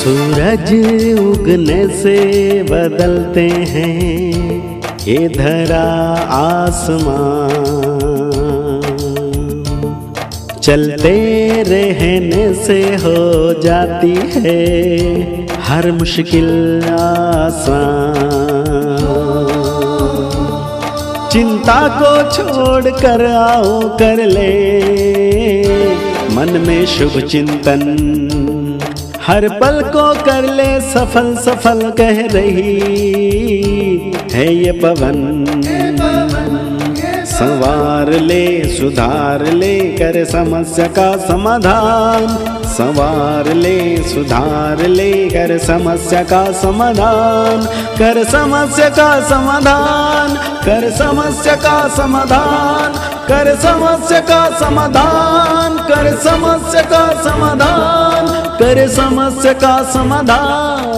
सूरज उगने से बदलते हैं ये धरा आसमान, चलते रहने से हो जाती है हर मुश्किल आसान। चिंता को छोड़ कर आओ कर ले मन में शुभ चिंतन, हर पल को कर ले सफल सफल कह रही है ये पवन। संवार ले सुधार ले कर समस्या का समाधान, संवार ले सुधार ले कर समस्या का समाधान, कर समस्या का समाधान, कर समस्या का समाधान, कर समस्या का समाधान, कर समस्या का समाधान, कर समस्या का समाधान।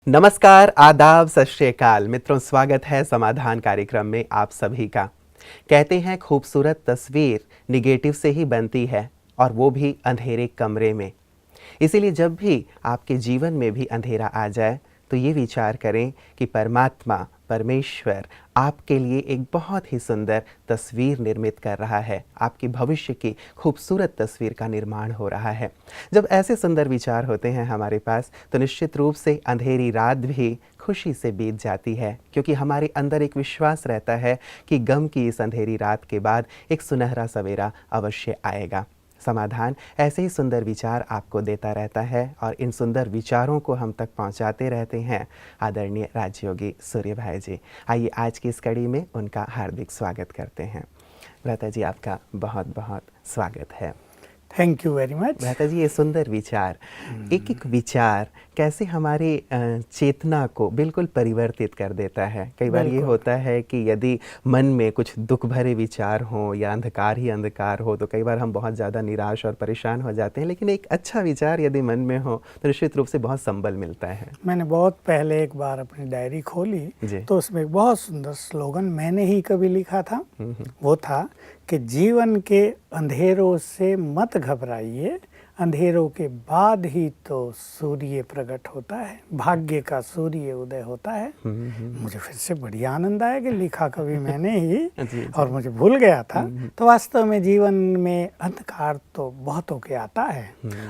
नमस्कार, आदाब, सत श्री अकाल मित्रों, स्वागत है समाधान कार्यक्रम में आप सभी का। कहते हैं खूबसूरत तस्वीर निगेटिव से ही बनती है और वो भी अंधेरे कमरे में। इसीलिए जब भी आपके जीवन में भी अंधेरा आ जाए तो ये विचार करें कि परमात्मा परमेश्वर आपके लिए एक बहुत ही सुंदर तस्वीर निर्मित कर रहा है, आपकी भविष्य की खूबसूरत तस्वीर का निर्माण हो रहा है। जब ऐसे सुंदर विचार होते हैं हमारे पास तो निश्चित रूप से अंधेरी रात भी खुशी से बीत जाती है, क्योंकि हमारे अंदर एक विश्वास रहता है कि गम की इस अंधेरी रात के बाद एक सुनहरा सवेरा अवश्य आएगा। समाधान ऐसे ही सुंदर विचार आपको देता रहता है और इन सुंदर विचारों को हम तक पहुंचाते रहते हैं आदरणीय राजयोगी सूर्य भाई जी। आइए आज की इस कड़ी में उनका हार्दिक स्वागत करते हैं। भ्राता जी, आपका बहुत बहुत स्वागत है। Thank you very much. भ्राता जी, ये सुंदर विचार, एक एक विचार कैसे हमारी चेतना को बिल्कुल परिवर्तित कर देता है। कई बार ये होता है कि यदि मन में कुछ दुख भरे विचार हों या अंधकार ही अंधकार हो तो कई बार हम बहुत ज़्यादा निराश और परेशान हो जाते हैं, लेकिन एक अच्छा विचार यदि मन में हो तो निश्चित रूप से बहुत संबल मिलता है। मैंने बहुत पहले एक बार अपनी डायरी खोली तो उसमें एक बहुत सुंदर स्लोगन मैंने ही कभी लिखा था। वो था कि जीवन के अंधेरों से मत घबराइए, अंधेरों के बाद ही तो सूर्य प्रकट होता है, भाग्य का सूर्य उदय होता है। मुझे फिर से बढ़िया आनंद आया कि लिखा कभी मैंने ही और मुझे भूल गया था। तो वास्तव में जीवन में अंधकार तो बहुतों के आता है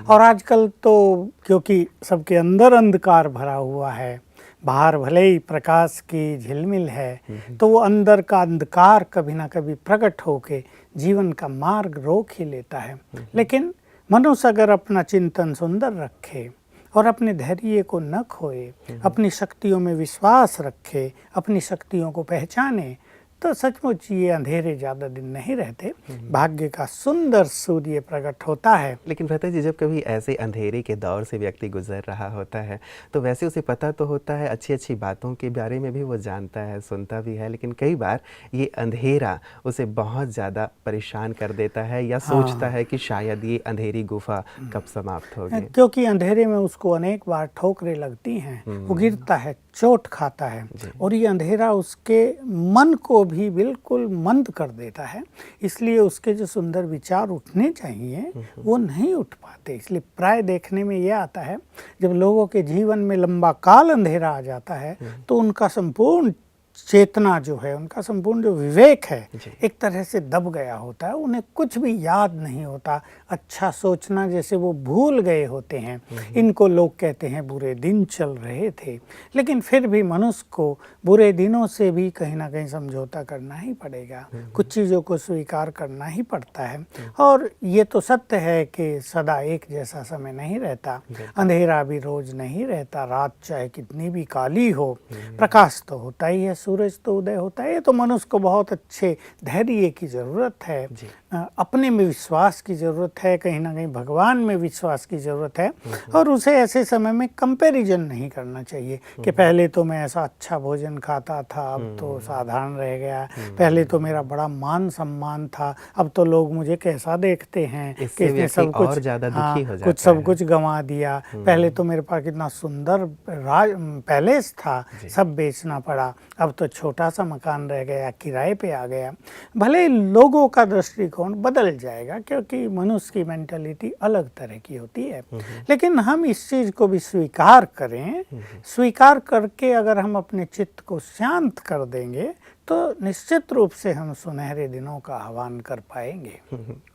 और आजकल तो क्योंकि सबके अंदर अंधकार भरा हुआ है, बाहर भले ही प्रकाश की झिलमिल है, तो वो अंदर का अंधकार कभी ना कभी प्रकट होके जीवन का मार्ग रोक ही लेता है। लेकिन मनुष्य अगर अपना चिंतन सुंदर रखे और अपने धैर्य को न खोए, अपनी शक्तियों में विश्वास रखे, अपनी शक्तियों को पहचाने, तो सचमुच ये अंधेरे ज़्यादा दिन नहीं रहते, भाग्य का सुंदर सूर्य प्रकट होता है। लेकिन भ्राता जी, जब कभी ऐसे अंधेरे के दौर से व्यक्ति गुजर रहा होता है तो वैसे उसे पता तो होता है, अच्छी अच्छी बातों के बारे में भी वो जानता है, सुनता भी है, लेकिन कई बार ये अंधेरा उसे बहुत ज़्यादा परेशान कर देता है या सोचता है कि शायद ये अंधेरी गुफा कब समाप्त होगी। क्योंकि अंधेरे में उसको अनेक बार ठोकरें लगती हैं, वो गिरता है, चोट खाता है और ये अंधेरा उसके मन को भी बिल्कुल मंद कर देता है। इसलिए उसके जो सुंदर विचार उठने चाहिए वो नहीं उठ पाते। इसलिए प्राय देखने में ये आता है जब लोगों के जीवन में लंबा काल अंधेरा आ जाता है तो उनका संपूर्ण चेतना जो है, उनका संपूर्ण जो विवेक है एक तरह से दब गया होता है। उन्हें कुछ भी याद नहीं होता, अच्छा सोचना जैसे वो भूल गए होते हैं। इनको लोग कहते हैं बुरे दिन चल रहे थे, लेकिन फिर भी मनुष्य को बुरे दिनों से भी कहीं ना कहीं समझौता करना ही पड़ेगा, कुछ चीज़ों को स्वीकार करना ही पड़ता है। और ये तो सत्य है कि सदा एक जैसा समय नहीं रहता, अंधेरा भी रोज नहीं रहता, रात चाहे कितनी भी काली हो प्रकाश तो होता ही है, सूरज तो उदय होता है। ये तो मनुष्य को बहुत अच्छे धैर्य की ज़रूरत है, अपने में विश्वास की ज़रूरत है, कहीं ना कहीं भगवान में विश्वास की ज़रूरत है। और उसे ऐसे समय में कंपैरिजन नहीं करना चाहिए कि पहले तो मैं ऐसा अच्छा भोजन खाता था, अब तो साधारण रह गया, पहले तो मेरा बड़ा मान सम्मान था, अब तो लोग मुझे कैसा देखते हैं कि इसने सब कुछ और ज़्यादा दुखी हो जाता है, सब कुछ गंवा दिया। पहले तो मेरे पास कितना सुंदर पैलेस था, सब बेचना पड़ा, अब तो छोटा सा मकान रह गया, किराए पे आ गया। भले लोगों का दृष्टिकोण दृष्टिकोण बदल जाएगा, क्योंकि मनुष्य की मेंटालिटी अलग तरह की होती है। लेकिन हम इस चीज़ को भी स्वीकार करें, स्वीकार करके अगर हम अपने चित्त को शांत कर देंगे तो निश्चित रूप से हम सुनहरे दिनों का आह्वान कर पाएंगे।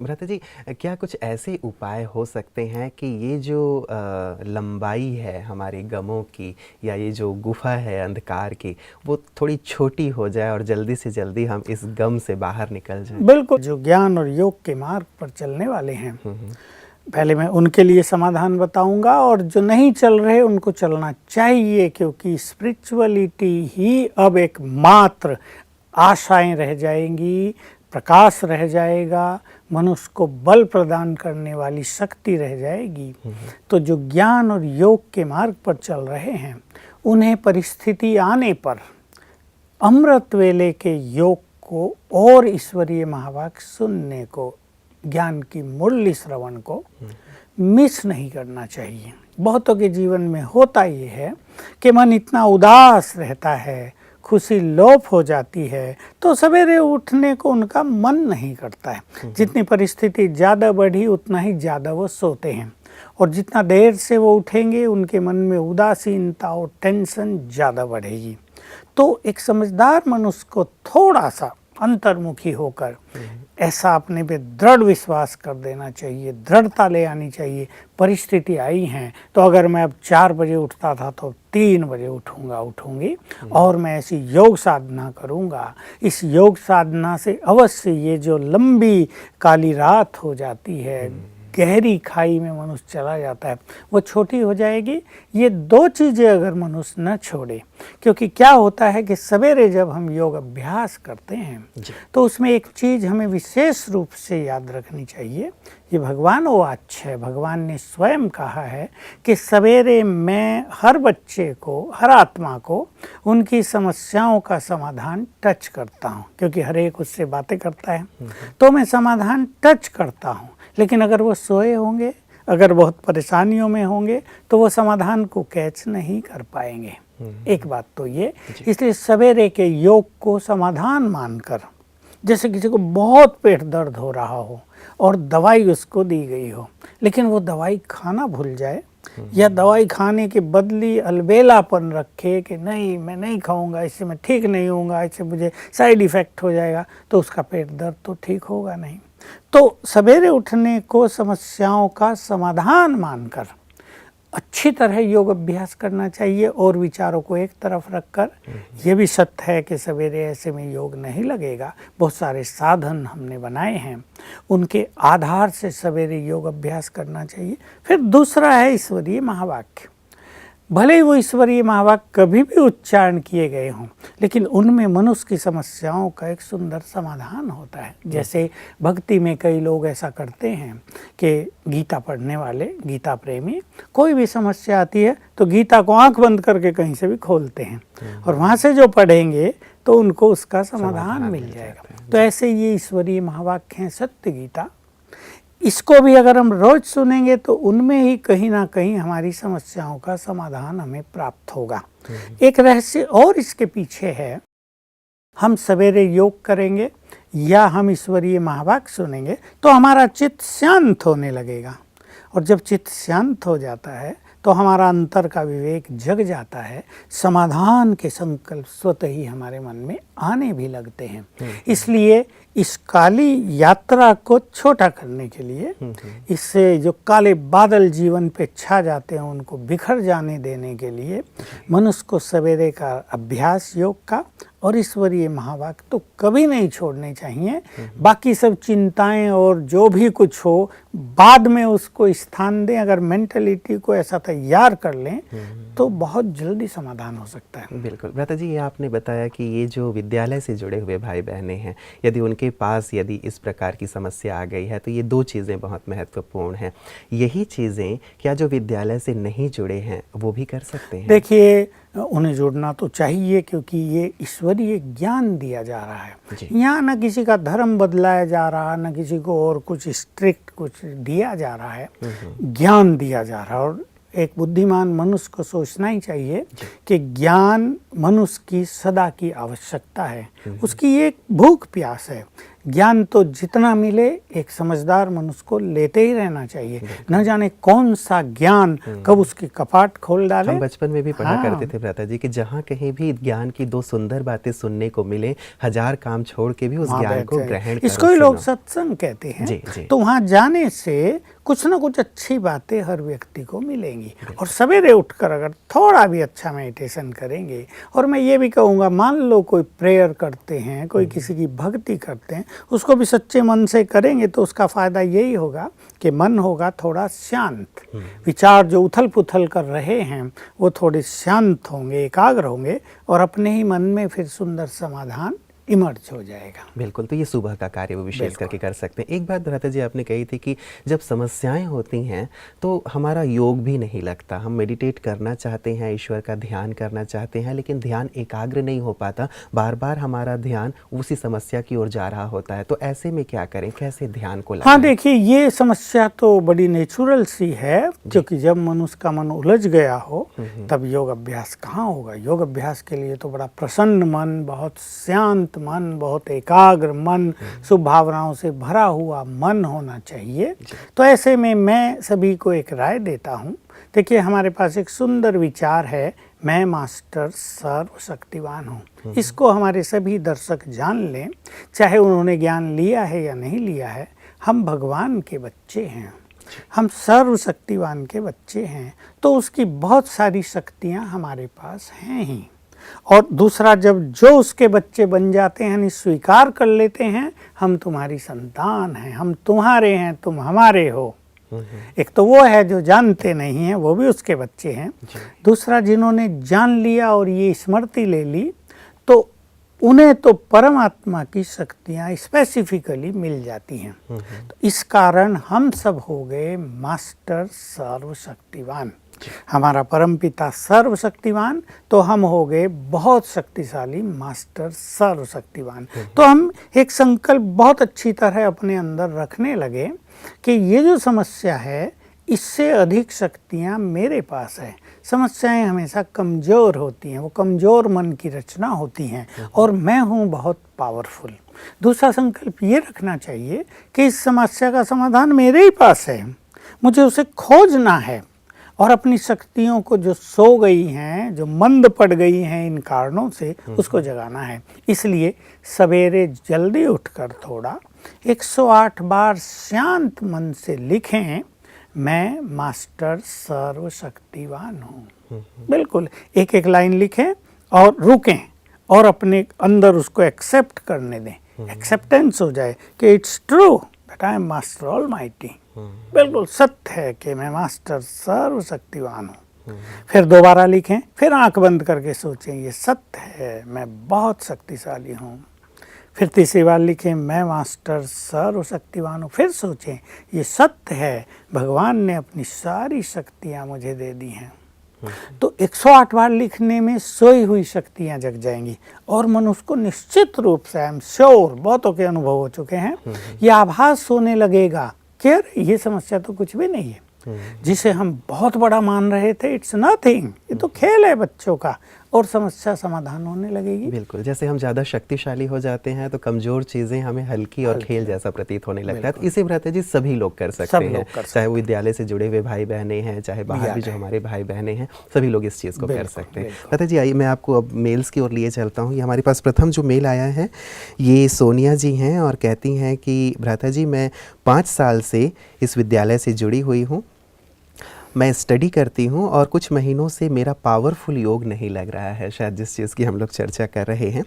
भ्राता जी, क्या कुछ ऐसे उपाय हो सकते हैं कि ये जो लंबाई है हमारी गमों की, या ये जो गुफा है अंधकार की, वो थोड़ी छोटी हो जाए और जल्दी से जल्दी हम इस गम से बाहर निकल जाएं? बिल्कुल, जो ज्ञान और योग के मार्ग पर चलने वाले हैं, पहले मैं उनके लिए समाधान बताऊंगा, और जो नहीं चल रहे उनको चलना चाहिए, क्योंकि स्पिरिचुअलिटी ही अब एक मात्र आशाएं रह जाएंगी, प्रकाश रह जाएगा, मनुष्य को बल प्रदान करने वाली शक्ति रह जाएगी। तो जो ज्ञान और योग के मार्ग पर चल रहे हैं, उन्हें परिस्थिति आने पर अमृत वेले के योग को और ईश्वरीय महावाक्य सुनने को, ज्ञान की मुरली श्रवण को मिस नहीं करना चाहिए। बहुतों के जीवन में होता ये है कि मन इतना उदास रहता है, खुशी लोप हो जाती है, तो सवेरे उठने को उनका मन नहीं करता है। जितनी परिस्थिति ज़्यादा बढ़ी उतना ही ज़्यादा वो सोते हैं, और जितना देर से वो उठेंगे उनके मन में उदासीनता और टेंशन ज़्यादा बढ़ेगी। तो एक समझदार मनुष्य को थोड़ा सा अंतर्मुखी होकर ऐसा अपने पे दृढ़ विश्वास कर देना चाहिए, दृढ़ता ले आनी चाहिए। परिस्थिति आई हैं तो अगर मैं अब 4 बजे उठता था तो 3 बजे उठूंगी, और मैं ऐसी योग साधना करूंगा। इस योग साधना से अवश्य ये जो लंबी काली रात हो जाती है, गहरी खाई में मनुष्य चला जाता है, वो छोटी हो जाएगी। ये 2 चीज़ें अगर मनुष्य न छोड़े, क्योंकि क्या होता है कि सवेरे जब हम योग अभ्यास करते हैं तो उसमें एक चीज़ हमें विशेष रूप से याद रखनी चाहिए। ये भगवान वाच है, भगवान ने स्वयं कहा है कि सवेरे मैं हर बच्चे को, हर आत्मा को उनकी समस्याओं का समाधान टच करता हूँ, क्योंकि हर एक उससे बातें करता है, तो मैं समाधान टच करता हूँ। लेकिन अगर वो सोए होंगे, अगर बहुत परेशानियों में होंगे, तो वो समाधान को कैच नहीं कर पाएंगे। एक बात तो ये, इसलिए सवेरे के योग को समाधान मानकर, जैसे किसी को बहुत पेट दर्द हो रहा हो और दवाई उसको दी गई हो, लेकिन वो दवाई खाना भूल जाए, या दवाई खाने के बदली अलबेलापन रखे कि नहीं मैं नहीं खाऊंगा, इससे मैं ठीक नहीं होऊंगा, इससे मुझे साइड इफ़ेक्ट हो जाएगा, तो उसका पेट दर्द तो ठीक होगा नहीं। तो सवेरे उठने को समस्याओं का समाधान मानकर अच्छी तरह योग अभ्यास करना चाहिए, और विचारों को एक तरफ रखकर, ये भी सत्य है कि सवेरे ऐसे में योग नहीं लगेगा। बहुत सारे साधन हमने बनाए हैं, उनके आधार से सवेरे योग अभ्यास करना चाहिए। फिर दूसरा है ईश्वरीय महावाक्य। भले ही वो ईश्वरीय महावाक्य कभी भी उच्चारण किए गए हों, लेकिन उनमें मनुष्य की समस्याओं का एक सुंदर समाधान होता है। जैसे भक्ति में कई लोग ऐसा करते हैं कि गीता पढ़ने वाले, गीता प्रेमी, कोई भी समस्या आती है तो गीता को आंख बंद करके कहीं से भी खोलते हैं, और वहाँ से जो पढ़ेंगे तो उनको उसका समाधान मिल जाएगा। तो ऐसे ये ईश्वरीय महावाक्य हैं, सत्य गीता, इसको भी अगर हम रोज सुनेंगे तो उनमें ही कहीं ना कहीं हमारी समस्याओं का समाधान हमें प्राप्त होगा। एक रहस्य और इसके पीछे है, हम सवेरे योग करेंगे या हम ईश्वरीय महावाक्य सुनेंगे तो हमारा चित्त शांत होने लगेगा, और जब चित्त शांत हो जाता है तो हमारा अंतर का विवेक जग जाता है, समाधान के संकल्प स्वतः ही हमारे मन में आने भी लगते हैं। इसलिए इस काली यात्रा को छोटा करने के लिए, इससे जो काले बादल जीवन पे छा जाते हैं उनको बिखर जाने देने के लिए, मनुष्य को सवेरे का अभ्यास योग का और ईश्वरीय महावाक्य तो कभी नहीं छोड़ने चाहिए। बाकी सब चिंताएं और जो भी कुछ हो बाद में उसको स्थान दें। अगर मेंटलिटी को ऐसा तैयार कर लें तो बहुत जल्दी समाधान हो सकता है। बिल्कुल भ्राता जी, ये आपने बताया कि ये जो विद्यालय से जुड़े हुए भाई बहनें हैं, यदि उनके पास यदि इस प्रकार की समस्या आ गई है तो ये 2 चीज़ें बहुत महत्वपूर्ण हैं। यही चीज़ें क्या जो विद्यालय से नहीं जुड़े हैं वो भी कर सकते हैं? देखिए, उन्हें जुड़ना तो चाहिए, क्योंकि ये ईश्वरीय ज्ञान दिया जा रहा है। यहाँ न किसी का धर्म बदलाया जा रहा, न किसी को और कुछ स्ट्रिक्ट कुछ दिया जा रहा है, ज्ञान दिया जा रहा है। और एक बुद्धिमान मनुष्य को सोचना ही चाहिए कि ज्ञान मनुष्य की सदा की आवश्यकता है, उसकी एक भूख प्यास है। ज्ञान तो जितना मिले एक समझदार मनुष्य को लेते ही रहना चाहिए। न जाने कौन सा ज्ञान कब उसके कपाट खोल डाले। हम बचपन में भी पढ़ा हाँ। करते थे भ्राता जी कि जहाँ कहीं भी ज्ञान की दो सुंदर बातें सुनने को मिले, 1000 काम छोड़ के भी उस वहाँ ज्ञान को बैठे। ग्रहण करो, इसको ही लोग सुनो। सत्संग कहते हैं। जी, जी। तो वहाँ जाने से कुछ ना कुछ अच्छी बातें हर व्यक्ति को मिलेंगी। और सवेरे उठकर अगर थोड़ा भी अच्छा मेडिटेशन करेंगे, और मैं ये भी कहूँगा, मान लो कोई प्रेयर करते हैं, कोई किसी की भक्ति करते हैं, उसको भी सच्चे मन से करेंगे तो उसका फ़ायदा यही होगा कि मन होगा थोड़ा शांत, विचार जो उथल पुथल कर रहे हैं वो थोड़े शांत होंगे, एकाग्र होंगे, और अपने ही मन में फिर सुंदर समाधान इमर्ज हो जाएगा। बिल्कुल, तो ये सुबह का कार्य वो विशेष करके कर सकते हैं। एक बात भ्राता जी आपने कही थी कि जब समस्याएं होती हैं तो हमारा योग भी नहीं लगता। हम मेडिटेट करना चाहते हैं, ईश्वर का ध्यान करना चाहते हैं, लेकिन ध्यान एकाग्र नहीं हो पाता, बार बार हमारा ध्यान उसी समस्या की ओर जा रहा होता है। तो ऐसे में क्या करें, कैसे ध्यान को लगाएं? हाँ, देखिए, ये समस्या तो बड़ी नेचुरल सी है, क्योंकि जब मनुष्य का मन उलझ गया हो तब योग अभ्यास कहाँ होगा। योग अभ्यास के लिए तो बड़ा प्रसन्न मन, बहुत शांत मन, बहुत एकाग्र मन, शुभ भावनाओं से भरा हुआ मन होना चाहिए। तो ऐसे में मैं सभी को एक राय देता हूँ। देखिए, हमारे पास एक सुंदर विचार है, मैं मास्टर सर्वशक्तिवान हूँ। इसको हमारे सभी दर्शक जान लें, चाहे उन्होंने ज्ञान लिया है या नहीं लिया है। हम भगवान के बच्चे हैं, हम सर्वशक्तिवान के बच्चे हैं, तो उसकी बहुत सारी शक्तियाँ हमारे पास हैं ही। और दूसरा, जब जो उसके बच्चे बन जाते हैं, यानी स्वीकार कर लेते हैं, हम तुम्हारी संतान हैं, हम तुम्हारे हैं, तुम हमारे हो। एक तो वो है जो जानते नहीं हैं, वो भी उसके बच्चे हैं। दूसरा, जिन्होंने जान लिया और ये स्मृति ले ली, तो उन्हें तो परमात्मा की शक्तियाँ स्पेसिफिकली मिल जाती हैं। तो इस कारण हम सब हो गए मास्टर सर्वशक्तिवान। हमारा परमपिता सर्वशक्तिवान, तो हम हो गए बहुत शक्तिशाली मास्टर सर्वशक्तिवान। तो हम एक संकल्प बहुत अच्छी तरह अपने अंदर रखने लगे कि ये जो समस्या है, इससे अधिक शक्तियाँ मेरे पास है। समस्याएं हमेशा कमज़ोर होती हैं, वो कमज़ोर मन की रचना होती हैं, और मैं हूँ बहुत पावरफुल। दूसरा संकल्प ये रखना चाहिए कि इस समस्या का समाधान मेरे ही पास है, मुझे उसे खोजना है, और अपनी शक्तियों को जो सो गई हैं, जो मंद पड़ गई हैं इन कारणों से, उसको जगाना है। इसलिए सवेरे जल्दी उठकर थोड़ा 108 बार शांत मन से लिखें, मैं मास्टर सर्वशक्तिवान हूँ। बिल्कुल एक एक लाइन लिखें और रुकें, और अपने अंदर उसको एक्सेप्ट करने दें, एक्सेप्टेंस हो जाए कि it's true that I am master almighty. बिल्कुल सत्य है कि मैं मास्टर सर्वशक्तिवान हूँ। फिर दोबारा लिखें, फिर आंख बंद करके सोचें, ये सत्य है, मैं बहुत शक्तिशाली हूँ। फिर तीसरी बार लिखें, मैं मास्टर सर्वशक्तिवान हूँ। फिर सोचें, ये सत्य है, भगवान ने अपनी सारी शक्तियाँ मुझे दे दी हैं। तो 108 बार लिखने में सोई हुई शक्तियाँ जग जाएंगी, और मनुष्य को निश्चित रूप से, आई एम श्योर, बहुतों के अनुभव हो चुके हैं, ये आभास होने लगेगा कि ये समस्या तो कुछ भी नहीं है। जिसे हम बहुत बड़ा मान रहे थे, इट्स नथिंग, ये तो खेल है बच्चों का, और समस्या समाधान होने लगेगी। बिल्कुल, जैसे हम ज़्यादा शक्तिशाली हो जाते हैं तो कमज़ोर चीज़ें हमें हल्की और खेल जैसा प्रतीत होने लगता है। तो इसे भ्राता जी सभी लोग कर सकते हैं, चाहे वो विद्यालय से जुड़े हुए भाई बहनें हैं, चाहे बाहर भी जो हमारे भाई बहनें हैं, सभी लोग इस चीज़ को कर सकते हैं। भ्राता जी आइए, मैं आपको अब मेल्स की ओर लिए चलता हूँ। ये हमारे पास प्रथम जो मेल आया है, ये सोनिया जी हैं, और कहती हैं कि भ्राता जी, मैं 5 साल से इस विद्यालय से जुड़ी हुई हूँ, मैं स्टडी करती हूँ, और कुछ महीनों से मेरा पावरफुल योग नहीं लग रहा है, शायद जिस चीज़ की हम लोग चर्चा कर रहे हैं।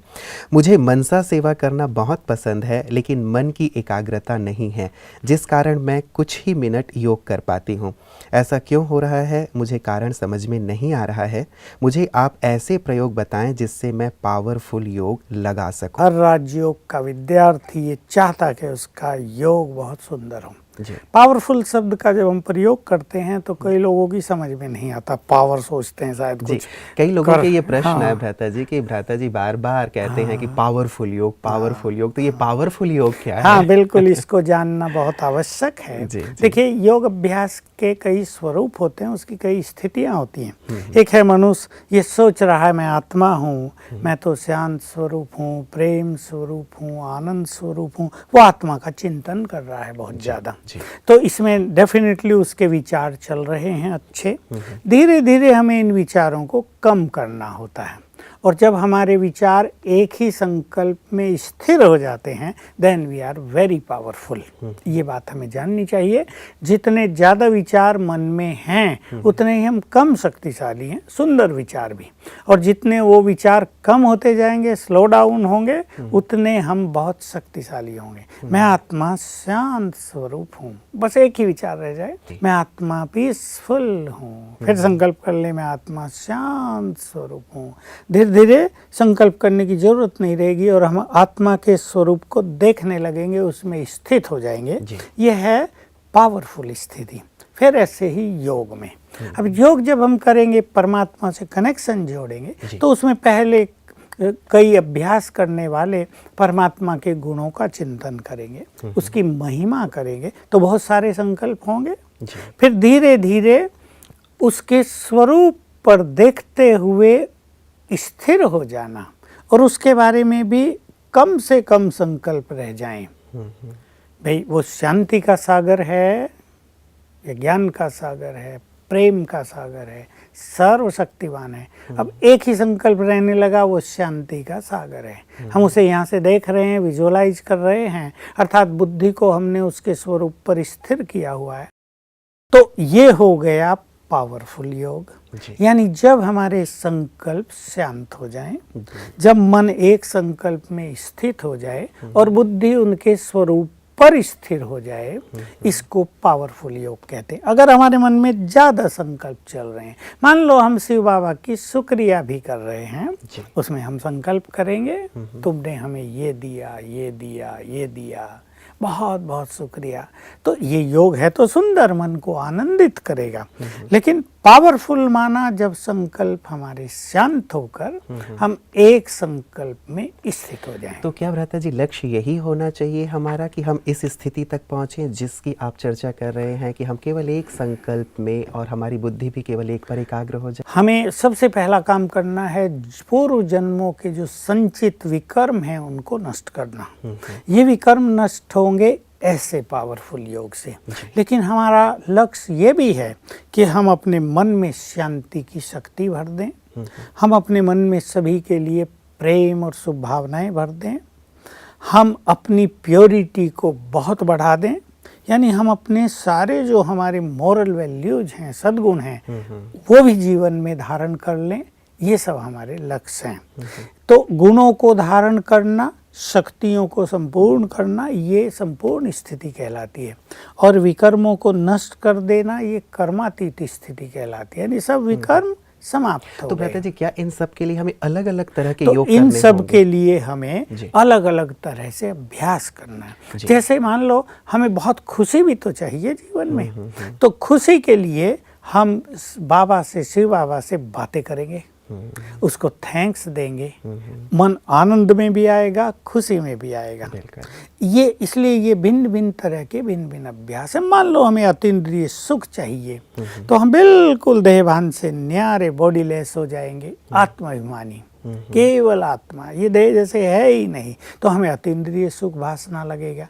मुझे मनसा सेवा करना बहुत पसंद है, लेकिन मन की एकाग्रता नहीं है, जिस कारण मैं कुछ ही मिनट योग कर पाती हूँ। ऐसा क्यों हो रहा है, मुझे कारण समझ में नहीं आ रहा है। मुझे आप ऐसे प्रयोग बताएं जिससे मैं पावरफुल योग लगा सकूं। हर राजयोग का विद्यार्थी ये चाहता कि उसका योग बहुत सुंदर हो। जी। पावरफुल शब्द का जब हम प्रयोग करते हैं तो कई लोगों की समझ में नहीं आता, पावर सोचते हैं शायद जी, कुछ कई लोगों के ये प्रश्न हाँ। है भ्राता जी कि भ्राता जी बार बार कहते हैं कि पावरफुल योग, तो ये पावरफुल योग क्या है? हाँ बिल्कुल, इसको जानना बहुत आवश्यक है। जी, जी। देखिए, योग अभ्यास के कई स्वरूप होते हैं, उसकी कई स्थितियां होती हैं। एक है मनुष्य ये सोच रहा है मैं आत्मा हूँ, मैं तो शांत स्वरूप हूँ, प्रेम स्वरूप हूँ, आनंद स्वरूप हूँ, वो आत्मा का चिंतन कर रहा है बहुत ज़्यादा। तो इसमें डेफिनेटली उसके विचार चल रहे हैं अच्छे। धीरे धीरे हमें इन विचारों को कम करना होता है, और जब हमारे विचार एक ही संकल्प में स्थिर हो जाते हैं, then we are very powerful. ये बात हमें जाननी चाहिए। जितने ज़्यादा विचार मन में हैं उतने ही हम कम शक्तिशाली हैं, सुंदर विचार भी। और जितने वो विचार कम होते जाएंगे, स्लो डाउन होंगे, उतने हम बहुत शक्तिशाली होंगे। मैं आत्मा शांत स्वरूप हूँ, बस एक ही विचार रह जाए, मैं आत्मा पीसफुल हूँ। फिर संकल्प कर ले, मैं आत्मा शांत स्वरूप हूँ। धीरे धीरे संकल्प करने की जरूरत नहीं रहेगी और हम आत्मा के स्वरूप को देखने लगेंगे, उसमें स्थित हो जाएंगे। यह है पावरफुल स्थिति। फिर ऐसे ही योग में, अब योग जब हम करेंगे, परमात्मा से कनेक्शन जोड़ेंगे, तो उसमें पहले कई अभ्यास करने वाले परमात्मा के गुणों का चिंतन करेंगे, उसकी महिमा करेंगे, तो बहुत सारे संकल्प होंगे। फिर धीरे धीरे उसके स्वरूप पर देखते हुए स्थिर हो जाना, और उसके बारे में भी कम से कम संकल्प रह जाएं। भाई वो शांति का सागर है, या ज्ञान का सागर है, प्रेम का सागर है, सर्वशक्तिवान है। अब एक ही संकल्प रहने लगा, वो शांति का सागर है। हम उसे यहाँ से देख रहे हैं, विजुअलाइज कर रहे हैं, अर्थात बुद्धि को हमने उसके स्वरूप पर स्थिर किया हुआ है। तो ये हो गया पावरफुल योग। यानी जब हमारे संकल्प शांत हो जाएं, जब मन एक संकल्प में स्थित हो जाए और बुद्धि उनके स्वरूप पर स्थिर हो जाए, इसको पावरफुल योग कहते हैं। अगर हमारे मन में ज्यादा संकल्प चल रहे हैं, मान लो हम शिव बाबा की शुक्रिया भी कर रहे हैं, उसमें हम संकल्प करेंगे, तुमने हमें ये दिया, ये दिया, ये दिया, बहुत बहुत शुक्रिया। तो ये योग है तो सुंदर, मन को आनंदित करेगा। लेकिन पावरफुल माना जब संकल्प हमारे शांत होकर हम एक संकल्प में स्थित हो जाएं। तो क्या भ्राता जी लक्ष्य यही होना चाहिए हमारा कि हम इस स्थिति तक पहुंचें जिसकी आप चर्चा कर रहे हैं, कि हम केवल एक संकल्प में और हमारी बुद्धि भी केवल एक पर एकाग्र हो जाए? हमें सबसे पहला काम करना है पूर्व जन्मों के जो संचित विकर्म हैं उनको नष्ट करना। ये विकर्म नष्ट होंगे ऐसे पावरफुल योग से। लेकिन हमारा लक्ष्य ये भी है कि हम अपने मन में शांति की शक्ति भर दें, हम अपने मन में सभी के लिए प्रेम और शुभ भावनाएं भर दें, हम अपनी प्योरिटी को बहुत बढ़ा दें, यानी हम अपने सारे जो हमारे मोरल वैल्यूज हैं, सद्गुण हैं, वो भी जीवन में धारण कर लें। ये सब हमारे लक्ष्य हैं। तो गुणों को धारण करना, शक्तियों को संपूर्ण करना, ये संपूर्ण स्थिति कहलाती है। और विकर्मों को नष्ट कर देना, ये कर्मातीत स्थिति कहलाती है। यानी सब विकर्म समाप्त हो तो भ्राता जी क्या इन सब के लिए हमें अलग अलग तरह के तो योग इन करने सब होंगे? के लिए हमें अलग अलग तरह से अभ्यास करना है। जैसे मान लो हमें बहुत खुशी भी तो चाहिए जीवन में, तो खुशी के लिए हम बाबा से, शिव बाबा से बातें करेंगे, उसको थैंक्स देंगे, मन आनंद में भी आएगा, खुशी में भी आएगा। ये इसलिए ये भिन्न भिन्न तरह के भिन्न भिन्न अभ्यास है। मान लो हमें अतीन्द्रिय सुख चाहिए, तो हम बिल्कुल देहभान से न्यारे बॉडीलेस हो जाएंगे, आत्माभिमानी, केवल आत्मा, ये देह जैसे है ही नहीं, तो हमें अतीन्द्रिय सुख भासना लगेगा।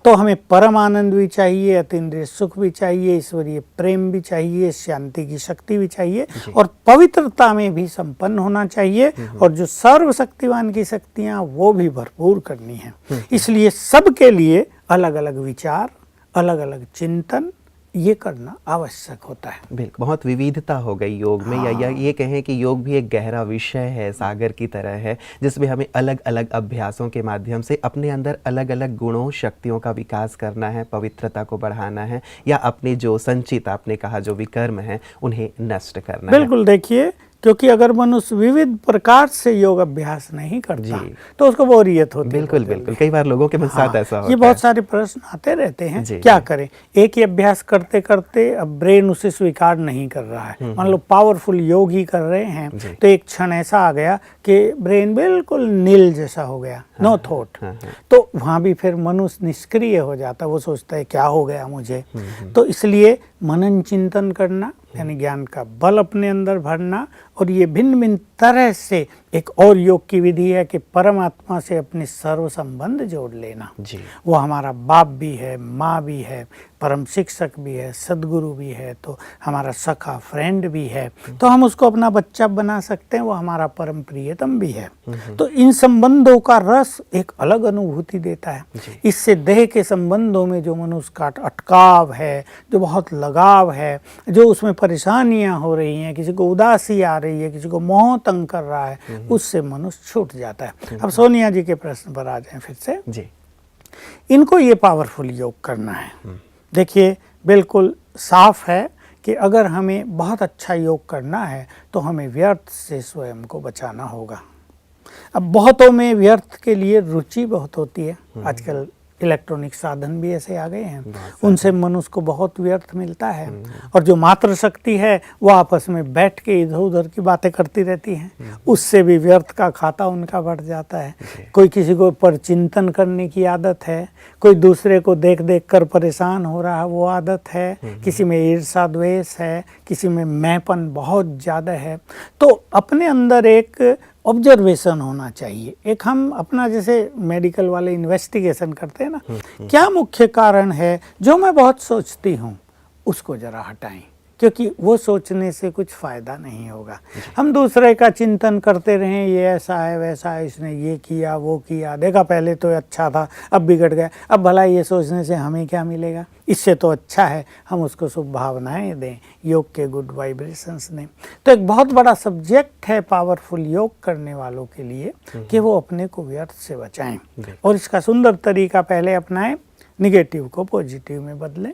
तो हमें परम आनंद भी चाहिए, अतीन्द्रिय सुख भी चाहिए, ईश्वरीय प्रेम भी चाहिए, शांति की शक्ति भी चाहिए, और पवित्रता में भी संपन्न होना चाहिए, और जो सर्वशक्तिवान की शक्तियां वो भी भरपूर करनी है। इसलिए सबके लिए अलग अलग विचार, अलग अलग चिंतन ये करना आवश्यक होता है। बिल्कुल, बहुत विविधता हो गई योग में। या ये कहें कि योग भी एक गहरा विषय है, सागर की तरह है, जिसमें हमें अलग अलग अभ्यासों के माध्यम से अपने अंदर अलग अलग गुणों, शक्तियों का विकास करना है, पवित्रता को बढ़ाना है, या अपने जो संचित आपने कहा जो विकर्म है उन्हें नष्ट करना है। बिल्कुल, देखिए क्योंकि अगर मनुष्य विविध प्रकार से योग अभ्यास नहीं करता तो उसको बोरियत होती है। बिल्कुल बिल्कुल, कई बार लोगों के साथ ऐसा होता है। ये बहुत सारे प्रश्न आते रहते हैं, क्या करें, एक ही अभ्यास करते करते अब ब्रेन उसे स्वीकार नहीं कर रहा है। मान लो पावरफुल योग ही कर रहे हैं तो एक क्षण ऐसा आ गया कि ब्रेन बिल्कुल नील जैसा हो गया, नो थॉट, तो वहाँ भी फिर मनुष्य निष्क्रिय हो जाता, वो सोचता है क्या हो गया मुझे। तो इसलिए मनन चिंतन करना यानी ज्ञान का बल अपने अंदर भरना, और ये भिन्न भिन्न तरह से एक और योग की विधि है कि परमात्मा से अपने सर्व संबंध जोड़ लेना जी। वो हमारा बाप भी है, माँ भी है, परम शिक्षक भी है, सदगुरु भी है, तो हमारा सखा फ्रेंड भी है, तो हम उसको अपना बच्चा बना सकते हैं, वो हमारा परम प्रियतम भी है। तो इन संबंधों का रस एक अलग अनुभूति देता है। इससे देह के संबंधों में जो मनुष्य का अटकाव है, जो बहुत लगाव है, जो उसमें परेशानियां हो रही हैं, किसी को उदासी आ रही है, किसी को मोह तंग कर रहा है, उससे मनुष्य छूट जाता है। अब सोनिया जी के प्रश्न पर आ जाएं फिर से जी। इनको ये पावरफुल योग करना है। देखिए बिल्कुल साफ है कि अगर हमें बहुत अच्छा योग करना है तो हमें व्यर्थ से स्वयं को बचाना होगा। अब बहुतों में व्यर्थ के लिए रुचि बहुत होती है, आजकल इलेक्ट्रॉनिक साधन भी ऐसे आ गए हैं, उनसे मनुष्य को बहुत व्यर्थ मिलता है। और जो मातृ शक्ति है वो आपस में बैठ के इधर उधर की बातें करती रहती हैं, उससे भी व्यर्थ का खाता उनका बढ़ जाता है। कोई किसी को पर चिंतन करने की आदत है, कोई दूसरे को देख देख कर परेशान हो रहा है, वो आदत है, किसी में ईर्षा द्वेष है, किसी में मैंपन बहुत ज़्यादा है। तो अपने अंदर एक ऑब्जर्वेशन होना चाहिए, एक हम अपना जैसे मेडिकल वाले इन्वेस्टिगेशन करते हैं ना, क्या मुख्य कारण है जो मैं बहुत सोचती हूँ, उसको जरा हटाएं, क्योंकि वो सोचने से कुछ फ़ायदा नहीं होगा। हम दूसरे का चिंतन करते रहें, ये ऐसा है वैसा है, इसने ये किया वो किया, देखा पहले तो अच्छा था अब बिगड़ गया, अब भला ये सोचने से हमें क्या मिलेगा, इससे तो अच्छा है हम उसको शुभ भावनाएं दें, योग के गुड वाइब्रेशंस दें। तो एक बहुत बड़ा सब्जेक्ट है पावरफुल योग करने वालों के लिए कि वो अपने को व्यर्थ से बचाएं, और इसका सुंदर तरीका पहले अपनाएं, निगेटिव को पॉजिटिव में बदलें,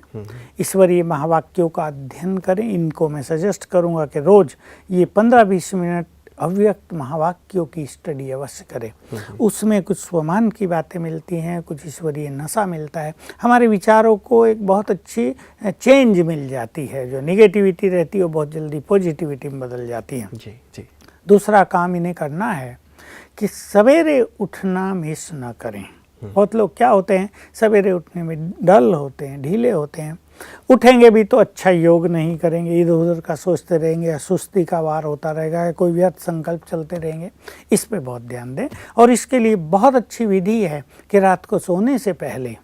ईश्वरीय महावाक्यों का अध्ययन करें। इनको मैं सजेस्ट करूंगा कि रोज़ ये 15-20 मिनट अव्यक्त महावाक्यों की स्टडी अवश्य करें। उसमें कुछ स्वमान की बातें मिलती हैं, कुछ ईश्वरीय नशा मिलता है, हमारे विचारों को एक बहुत अच्छी चेंज मिल जाती है, जो निगेटिविटी रहती है वो बहुत जल्दी पॉजिटिविटी में बदल जाती है जी जी। दूसरा काम इन्हें करना है कि सवेरे उठना मिस न करें। बहुत लोग क्या होते हैं, सवेरे उठने में डल होते हैं, ढीले होते हैं, उठेंगे भी तो अच्छा योग नहीं करेंगे, इधर उधर का सोचते रहेंगे, या सुस्ती का वार होता रहेगा, या कोई व्यर्थ संकल्प चलते रहेंगे। इस पे बहुत ध्यान दें, और इसके लिए बहुत अच्छी विधि है कि रात को सोने से पहले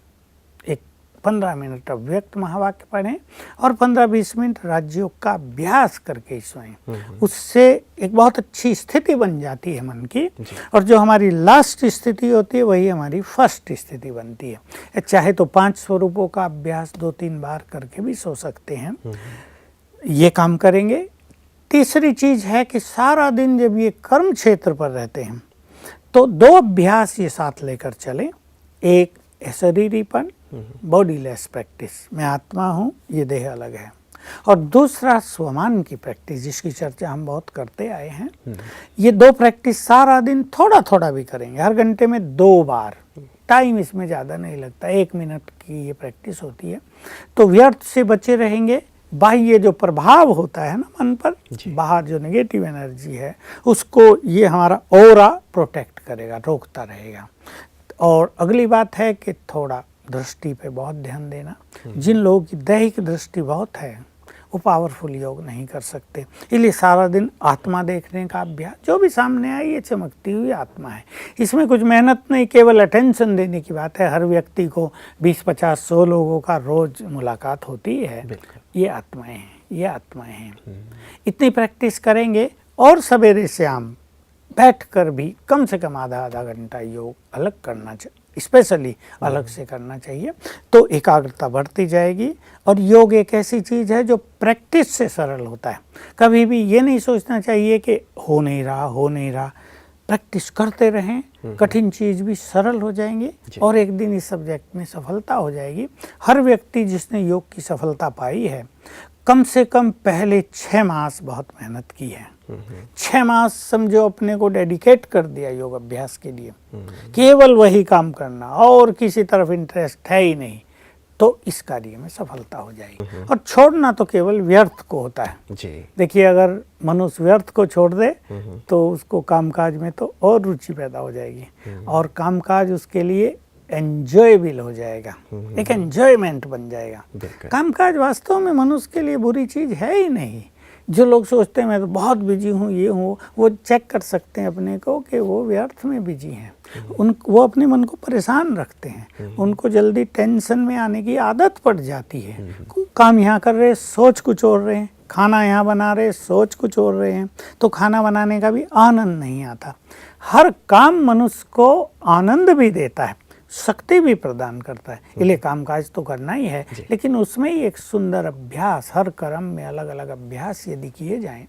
एक 15 मिनट अव्यक्त महावाक्य पढ़ें और 15-20 मिनट राजयोग का अभ्यास करके सोएं। उससे एक बहुत अच्छी स्थिति बन जाती है मन की, और जो हमारी लास्ट स्थिति होती है वही हमारी फर्स्ट स्थिति बनती है। चाहे तो 5 स्वरूपों का अभ्यास 2-3 बार करके भी सो सकते हैं, ये काम करेंगे। तीसरी चीज है कि सारा दिन जब ये कर्म क्षेत्र पर रहते हैं तो 2 अभ्यास ये साथ लेकर चलें। एक शरीरीपन, बॉडीलेस प्रैक्टिस, मैं आत्मा हूँ, ये देह अलग है, और दूसरा स्वमान की प्रैक्टिस जिसकी चर्चा हम बहुत करते आए हैं। ये 2 प्रैक्टिस सारा दिन थोड़ा थोड़ा भी करेंगे, हर घंटे में 2 बार, टाइम इसमें ज़्यादा नहीं लगता, 1 मिनट की ये प्रैक्टिस होती है। तो व्यर्थ से बचे रहेंगे। बाह्य जो प्रभाव होता है ना मन पर, बाहर जो नेगेटिव एनर्जी है उसको ये हमारा ऑरा प्रोटेक्ट करेगा, रोकता रहेगा। और अगली बात है कि थोड़ा दृष्टि पे बहुत ध्यान देना। जिन लोगों की दैहिक दृष्टि बहुत है वो पावरफुल योग नहीं कर सकते, इसलिए सारा दिन आत्मा देखने का अभ्यास, जो भी सामने आए ये चमकती हुई आत्मा है, इसमें कुछ मेहनत नहीं, केवल अटेंशन देने की बात है। हर व्यक्ति को 20-50-100 लोगों का रोज मुलाकात होती है, ये आत्माएं हैं, ये आत्माएं हैं। इतनी प्रैक्टिस करेंगे, और सवेरे शाम बैठकर भी कम से कम आधा घंटा योग अलग करना चाहिए, स्पेशली अलग से करना चाहिए, तो एकाग्रता बढ़ती जाएगी। और योग एक ऐसी चीज़ है जो प्रैक्टिस से सरल होता है। कभी भी ये नहीं सोचना चाहिए कि हो नहीं रहा, प्रैक्टिस करते रहें, कठिन चीज़ भी सरल हो जाएंगी, और एक दिन इस सब्जेक्ट में सफलता हो जाएगी। हर व्यक्ति जिसने योग की सफलता पाई है, कम से कम पहले 6 मास बहुत मेहनत की है, 6 मास समझो अपने को डेडिकेट कर दिया योग अभ्यास के लिए, केवल वही काम करना और किसी तरफ इंटरेस्ट है ही नहीं, तो इस कार्य में सफलता हो जाएगी। और छोड़ना तो केवल व्यर्थ को होता है जी। देखिए, अगर मनुष्य व्यर्थ को छोड़ दे तो उसको कामकाज में तो और रुचि पैदा हो जाएगी और कामकाज उसके लिए एंजॉयबल हो जाएगा, एक एंजॉयमेंट बन जाएगा। कामकाज वास्तव में मनुष्य के लिए बुरी चीज है ही नहीं। जो लोग सोचते हैं मैं तो बहुत बिजी हूँ, ये हूँ, वो चेक कर सकते हैं अपने को कि वो व्यर्थ में बिजी हैं। वो अपने मन को परेशान रखते हैं, उनको जल्दी टेंशन में आने की आदत पड़ जाती है। काम यहाँ कर रहे, सोच कुछ और रहे हैं, खाना यहाँ बना रहे, सोच कुछ और रहे हैं, तो खाना बनाने का भी आनंद नहीं आता। हर काम मनुष्य को आनंद भी देता है, शक्ति भी प्रदान करता है, इसलिए कामकाज तो करना ही है, लेकिन उसमें ही एक सुंदर अभ्यास, हर कर्म में अलग अलग अभ्यास यदि किए जाएं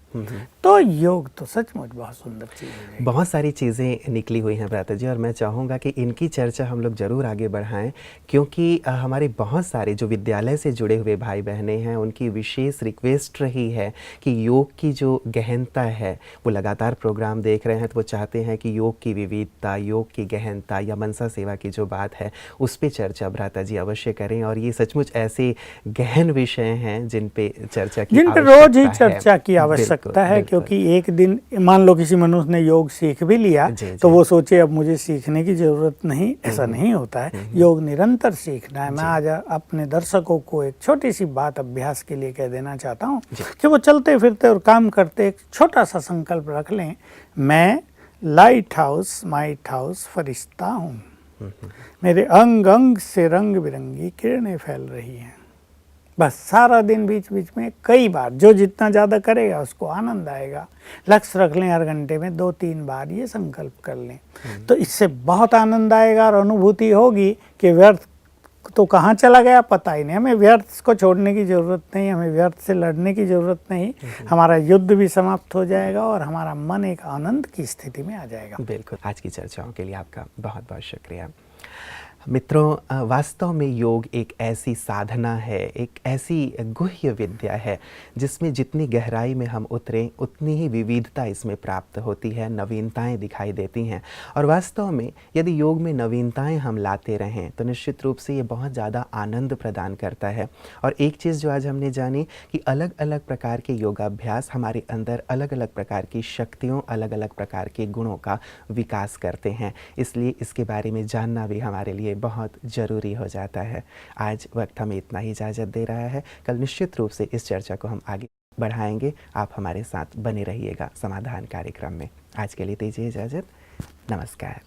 तो योग तो सचमुच बहुत सुंदर चीज़ है। बहुत सारी चीज़ें निकली हुई हैं भ्राता जी, और मैं चाहूँगा कि इनकी चर्चा हम लोग ज़रूर आगे बढ़ाएं, क्योंकि हमारे बहुत सारे जो विद्यालय से जुड़े हुए भाई बहनें हैं उनकी विशेष रिक्वेस्ट रही है कि योग की जो गहनता है, वो लगातार प्रोग्राम देख रहे हैं तो वो चाहते हैं कि योग की विविधता, योग की गहनता या मनसा सेवा की जो बात है उस पे चर्चा भ्राता जी अवश्य करें। और ये सचमुच ऐसे गहन विषय हैं जिन पे चर्चा की, जिन पे रोज ही चर्चा की आवश्यकता है, क्योंकि एक दिन मान लो किसी मनुष्य ने योग सीख भी लिया तो वो सोचे अब मुझे सीखने की जरूरत नहीं, ऐसा नहीं होता है। योग निरंतर सीखना है। मैं आज अपने दर्शकों को एक छोटी सी बात अभ्यास के लिए कह देना चाहता हूँ कि वो चलते फिरते और काम करते एक छोटा सा संकल्प रख लें, मैं लाइट हाउस माइट हाउस फरिश्ता हूँ, मेरे अंग अंग से रंग बिरंगी किरणें फैल रही हैं। बस सारा दिन बीच बीच में कई बार, जो जितना ज़्यादा करेगा उसको आनंद आएगा। लक्ष्य रख लें, हर घंटे में 2-3 बार ये संकल्प कर लें, तो इससे बहुत आनंद आएगा और अनुभूति होगी कि व्यर्थ तो कहाँ चला गया पता ही नहीं। हमें व्यर्थ को छोड़ने की ज़रूरत नहीं, हमें व्यर्थ से लड़ने की ज़रूरत नहीं। हमारा युद्ध भी समाप्त हो जाएगा और हमारा मन एक आनंद की स्थिति में आ जाएगा। बिल्कुल। आज की चर्चाओं के लिए आपका बहुत बहुत शुक्रिया। मित्रों, वास्तव में योग एक ऐसी साधना है, एक ऐसी गुह्य विद्या है जिसमें जितनी गहराई में हम उतरें उतनी ही विविधता इसमें प्राप्त होती है, नवीनताएं दिखाई देती हैं। और वास्तव में यदि योग में नवीनताएं हम लाते रहें तो निश्चित रूप से ये बहुत ज़्यादा आनंद प्रदान करता है। और एक चीज़ जो आज हमने जानी कि अलग अलग प्रकार के योगाभ्यास हमारे अंदर अलग अलग प्रकार की शक्तियों, अलग अलग प्रकार के गुणों का विकास करते हैं, इसलिए इसके बारे में जानना भी हमारे लिए बहुत ज़रूरी हो जाता है। आज वक्त हमें इतना ही इजाज़त दे रहा है, कल निश्चित रूप से इस चर्चा को हम आगे बढ़ाएंगे। आप हमारे साथ बने रहिएगा समाधान कार्यक्रम में। आज के लिए दीजिए इजाज़त, नमस्कार।